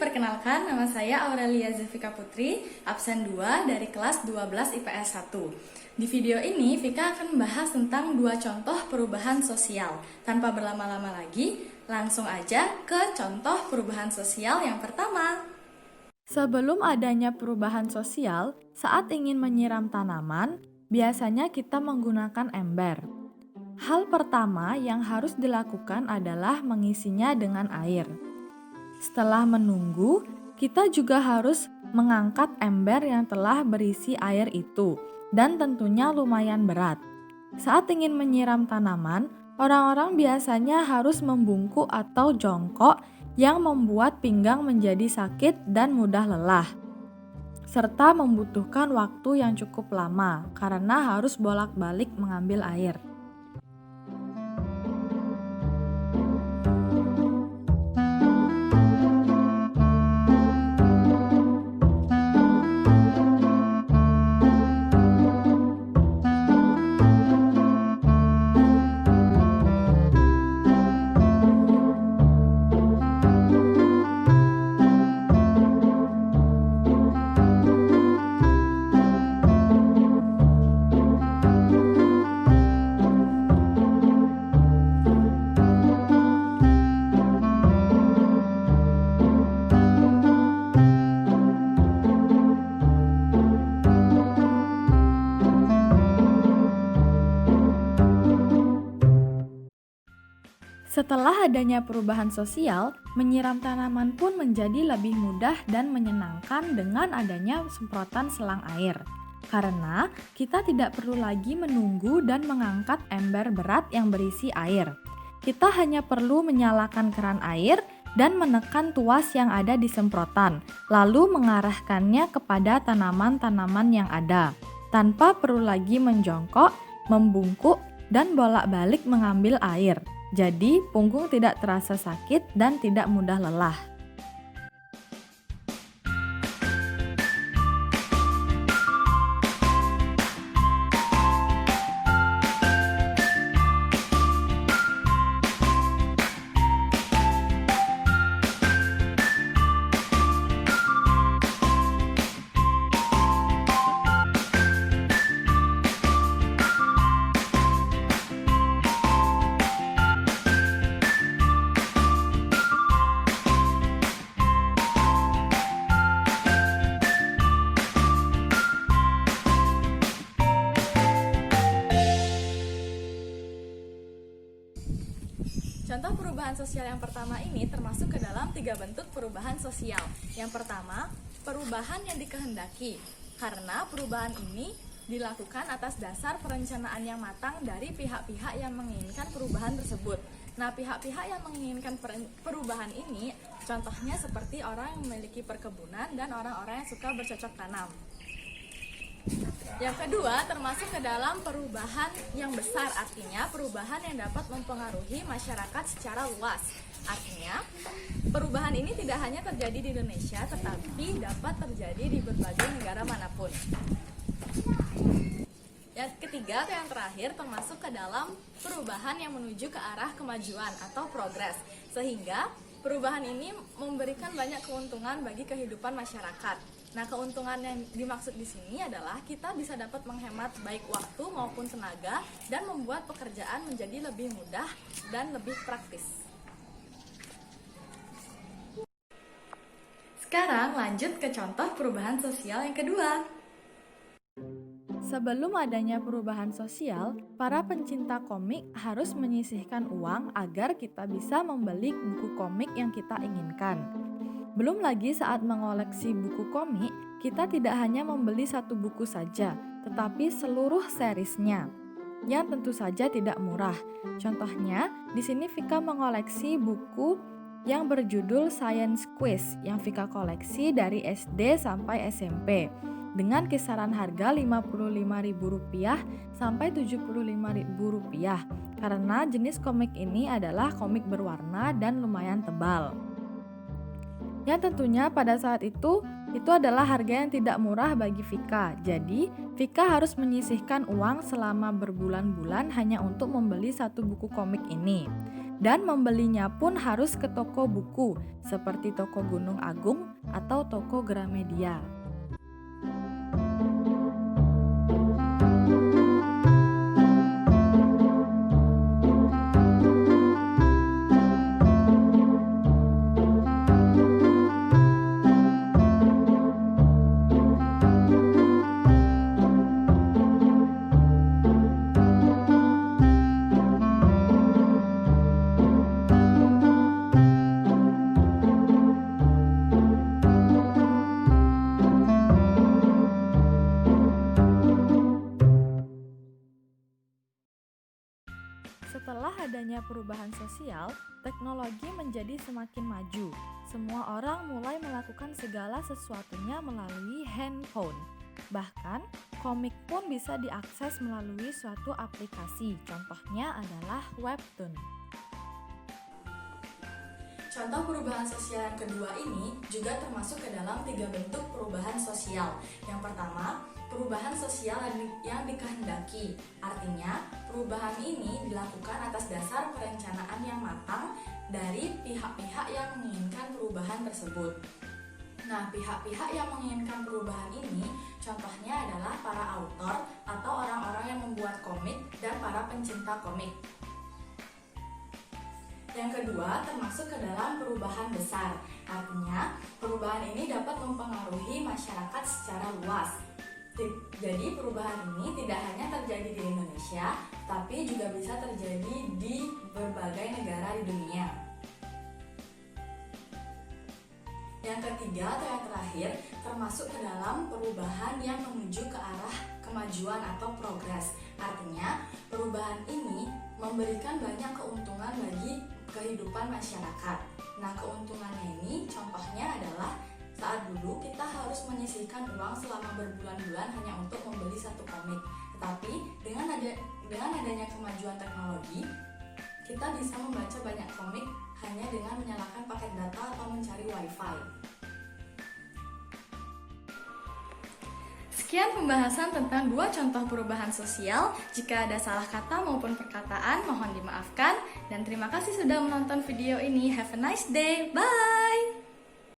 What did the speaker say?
perkenalkan nama saya Aurelia Zevika Putri, absen 2 dari kelas 12 IPS 1. Di video ini, Vika akan membahas tentang 2 contoh perubahan sosial. Tanpa berlama-lama lagi, langsung aja ke contoh perubahan sosial yang pertama. Sebelum adanya perubahan sosial, saat ingin menyiram tanaman, biasanya kita menggunakan ember. Hal pertama yang harus dilakukan adalah mengisinya dengan air. Setelah menunggu, kita juga harus mengangkat ember yang telah berisi air itu, dan tentunya lumayan berat. Saat ingin menyiram tanaman, orang-orang biasanya harus membungkuk atau jongkok yang membuat pinggang menjadi sakit dan mudah lelah, serta membutuhkan waktu yang cukup lama karena harus bolak-balik mengambil air. Setelah adanya perubahan sosial, menyiram tanaman pun menjadi lebih mudah dan menyenangkan dengan adanya semprotan selang air. Karena kita tidak perlu lagi menunggu dan mengangkat ember berat yang berisi air. Kita hanya perlu menyalakan keran air dan menekan tuas yang ada di semprotan, lalu mengarahkannya kepada tanaman-tanaman yang ada, tanpa perlu lagi menjongkok, membungkuk, dan bolak-balik mengambil air. Jadi, punggung tidak terasa sakit dan tidak mudah lelah. Contoh perubahan sosial yang pertama ini termasuk ke dalam 3 bentuk perubahan sosial. Yang pertama, perubahan yang dikehendaki. Karena perubahan ini dilakukan atas dasar perencanaan yang matang dari pihak-pihak yang menginginkan perubahan tersebut. Nah, pihak-pihak yang menginginkan perubahan ini contohnya seperti orang yang memiliki perkebunan dan orang-orang yang suka bercocok tanam. Yang kedua, termasuk ke dalam perubahan yang besar, artinya perubahan yang dapat mempengaruhi masyarakat secara luas. Artinya, perubahan ini tidak hanya terjadi di Indonesia, tetapi dapat terjadi di berbagai negara manapun. Yang ketiga atau yang terakhir termasuk ke dalam perubahan yang menuju ke arah kemajuan atau progres, sehingga perubahan ini memberikan banyak keuntungan bagi kehidupan masyarakat. Nah, keuntungan yang dimaksud di sini adalah kita bisa dapat menghemat baik waktu maupun tenaga dan membuat pekerjaan menjadi lebih mudah dan lebih praktis. Sekarang lanjut ke contoh perubahan sosial yang kedua. Sebelum adanya perubahan sosial, para pencinta komik harus menyisihkan uang agar kita bisa membeli buku komik yang kita inginkan. Belum lagi saat mengoleksi buku komik, kita tidak hanya membeli satu buku saja, tetapi seluruh seriesnya, yang tentu saja tidak murah. Contohnya, di sini Vika mengoleksi buku yang berjudul Science Quiz yang Vika koleksi dari SD sampai SMP dengan kisaran harga Rp55.000 sampai Rp75.000 karena jenis komik ini adalah komik berwarna dan lumayan tebal. Yang tentunya pada saat itu adalah harga yang tidak murah bagi Vika. Jadi, Vika harus menyisihkan uang selama berbulan-bulan hanya untuk membeli satu buku komik ini. Dan membelinya pun harus ke toko buku, seperti toko Gunung Agung atau toko Gramedia. Setelah adanya perubahan sosial, teknologi menjadi semakin maju. Semua orang mulai melakukan segala sesuatunya melalui handphone. Bahkan, komik pun bisa diakses melalui suatu aplikasi. Contohnya adalah webtoon. Contoh perubahan sosial yang kedua ini juga termasuk ke dalam 3 bentuk perubahan sosial. Yang pertama, perubahan sosial yang dikehendaki. Artinya, perubahan ini dilakukan atas dasar perencanaan yang matang dari pihak-pihak yang menginginkan perubahan tersebut. Nah, pihak-pihak yang menginginkan perubahan ini contohnya adalah para autor atau orang-orang yang membuat komik dan para pencinta komik. Yang kedua, termasuk ke dalam perubahan besar. Artinya, perubahan ini dapat mempengaruhi masyarakat secara luas. Jadi, perubahan ini tidak hanya terjadi di Indonesia, tapi juga bisa terjadi di berbagai negara di dunia. Yang ketiga atau yang terakhir, termasuk ke dalam perubahan yang menuju ke arah kemajuan atau progres. Artinya, perubahan ini memberikan banyak keuntungan bagi kehidupan masyarakat. Nah, keuntungannya ini contohnya adalah saat dulu kita harus menyisihkan uang selama berbulan-bulan hanya untuk membeli satu komik. Tetapi dengan adanya kemajuan teknologi, kita bisa membaca banyak komik hanya dengan menyalakan paket data atau mencari wifi. Sekian pembahasan tentang 2 contoh perubahan sosial. Jika ada salah kata maupun perkataan, mohon dimaafkan. Dan terima kasih sudah menonton video ini. Have a nice day. Bye!